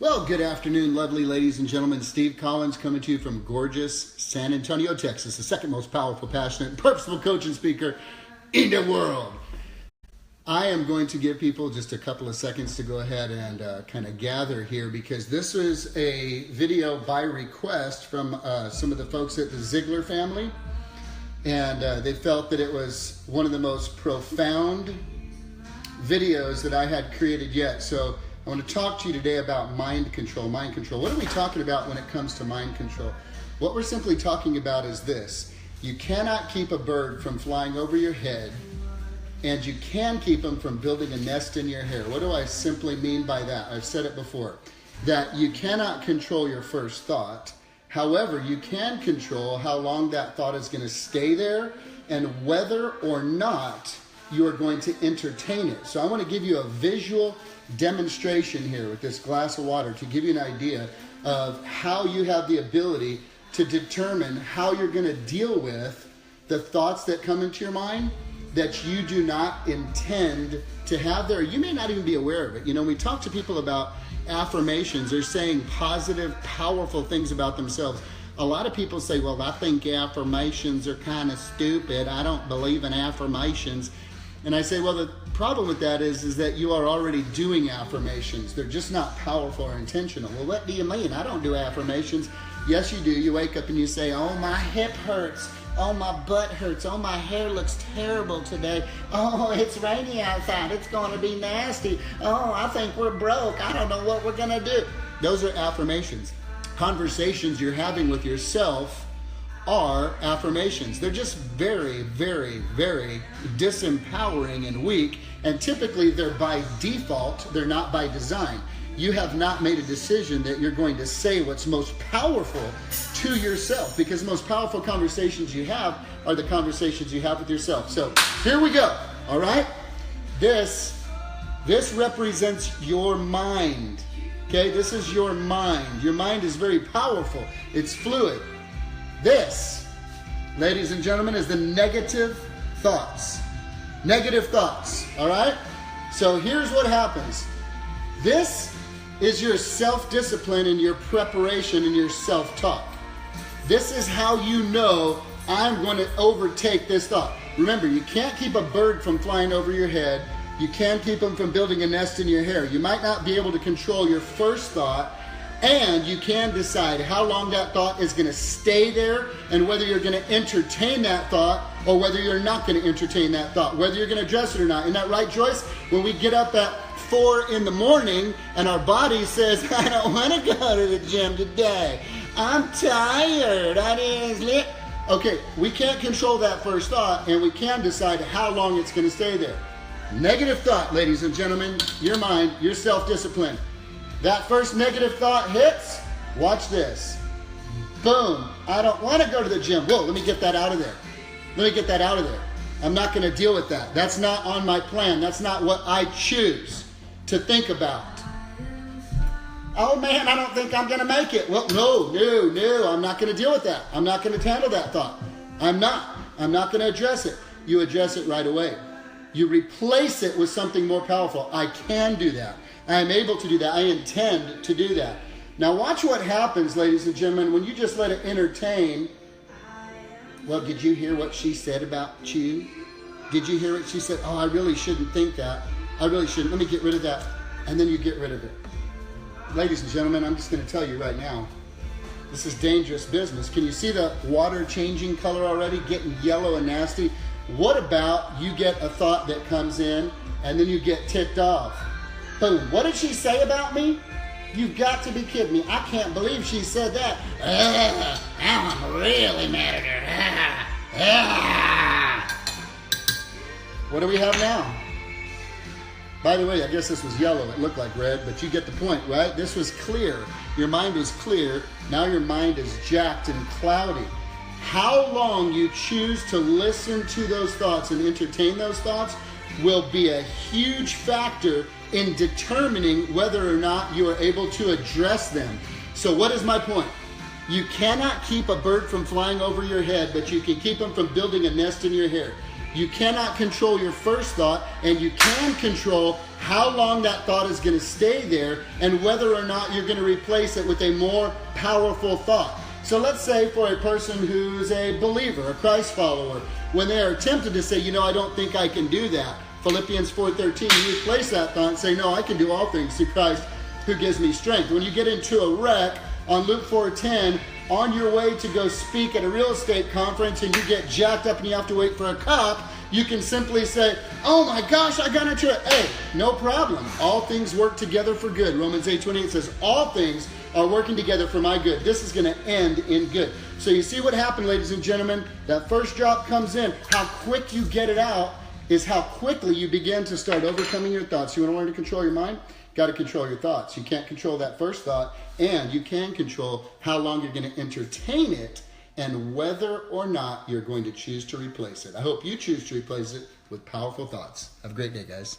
Well, good afternoon, lovely ladies and gentlemen. Steve Collins coming to you from gorgeous San Antonio, Texas, the second most powerful, passionate, and purposeful coach and speaker in the world. I am going to give people just a couple of seconds to go ahead and kind of gather here because this is a video by request from some of the folks at the Ziegler family. And they felt that it was one of the most profound videos that I had created yet. So I want to talk to you today about mind control. Mind control. What are we talking about when it comes to mind control? What we're simply talking about is this. You cannot keep a bird from flying over your head, and you can keep them from building a nest in your hair. What do I simply mean by that? I've said it before, that you cannot control your first thought. However, you can control how long that thought is going to stay there and whether or not you are going to entertain it. So I want to give you a visual demonstration here with this glass of water to give you an idea of how you have the ability to determine how you're going to deal with the thoughts that come into your mind that you do not intend to have there. You may not even be aware of it. You know, when we talk to people about affirmations, they're saying positive, powerful things about themselves. A lot of people say, well, I think affirmations are kind of stupid. I don't believe in affirmations. And I say, well, the problem with that is that you are already doing affirmations. They're just not powerful or intentional. Well, what do you mean? I don't do affirmations. Yes, you do. You wake up and you say, oh, my hip hurts. Oh, my butt hurts. Oh, my hair looks terrible today. Oh, it's rainy outside. It's going to be nasty. Oh, I think we're broke. I don't know what we're going to do. Those are affirmations. Conversations you're having with yourself are affirmations. They're just very, very, very disempowering and weak, and typically they're by default, they're not by design. You have not made a decision that you're going to say what's most powerful to yourself, because the most powerful conversations you have are the conversations you have with yourself. So here we go, all right? This represents your mind, okay? This is your mind. Your mind is very powerful. It's fluid. This, ladies and gentlemen, is the negative thoughts. Negative thoughts, all right? So here's what happens. This is your self-discipline and your preparation and your self-talk. This is how you know I'm going to overtake this thought. Remember, you can't keep a bird from flying over your head. You can't keep them from building a nest in your hair. You might not be able to control your first thought, and you can decide how long that thought is going to stay there and whether you're going to entertain that thought or whether you're not going to entertain that thought, whether you're going to address it or not. Isn't that right, Joyce? When we get up at 4 in the morning and our body says, I don't want to go to the gym today. I'm tired. I didn't sleep. Okay, we can't control that first thought, and we can decide how long it's going to stay there. Negative thought, ladies and gentlemen, your mind, your self-discipline. That first negative thought hits, watch this. Boom, I don't want to go to the gym. Whoa, let me get that out of there. Let me get that out of there. I'm not going to deal with that. That's not on my plan. That's not what I choose to think about. Oh man, I don't think I'm going to make it. Well, no, I'm not going to deal with that. I'm not going to handle that thought. I'm not going to address it. You address it right away. You replace it with something more powerful. I can do that. I am able to do that. I intend to do that. Now watch what happens, ladies and gentlemen, when you just let it entertain. Well, did you hear what she said about you? Did you hear what she said? Oh, I really shouldn't think that. I really shouldn't. Let me get rid of that. And then you get rid of it. Ladies and gentlemen, I'm just going to tell you right now, this is dangerous business. Can you see the water changing color already, getting yellow and nasty? What about you get a thought that comes in and then you get ticked off? Boom. What did she say about me? You've got to be kidding me. I can't believe she said that. I'm really mad at her. What do we have now? By the way, I guess this was yellow. It looked like red, but you get the point, right? This was clear. Your mind was clear. Now your mind is jacked and cloudy. How long you choose to listen to those thoughts and entertain those thoughts will be a huge factor in determining whether or not you are able to address them. So what is my point? You cannot keep a bird from flying over your head, but you can keep them from building a nest in your hair. You cannot control your first thought, and you can control how long that thought is going to stay there and whether or not you're going to replace it with a more powerful thought. So let's say for a person who's a believer, a Christ follower, when they are tempted to say, I don't think I can do that, Philippians 4:13, you replace that thought and say, no, I can do all things through Christ who gives me strength. When you get into a wreck on Luke 4:10, on your way to go speak at a real estate conference and you get jacked up and you have to wait for a cop, you can simply say, oh my gosh, I got into it. Hey, no problem. All things work together for good. Romans 8:28 says, all things are working together for my good. This is going to end in good. So you see what happened, ladies and gentlemen? That first drop comes in. How quick you get it out is how quickly you begin to start overcoming your thoughts. You want to learn to control your mind? Got to control your thoughts. You can't control that first thought, and you can control how long you're going to entertain it and whether or not you're going to choose to replace it. I hope you choose to replace it with powerful thoughts. Have a great day, guys.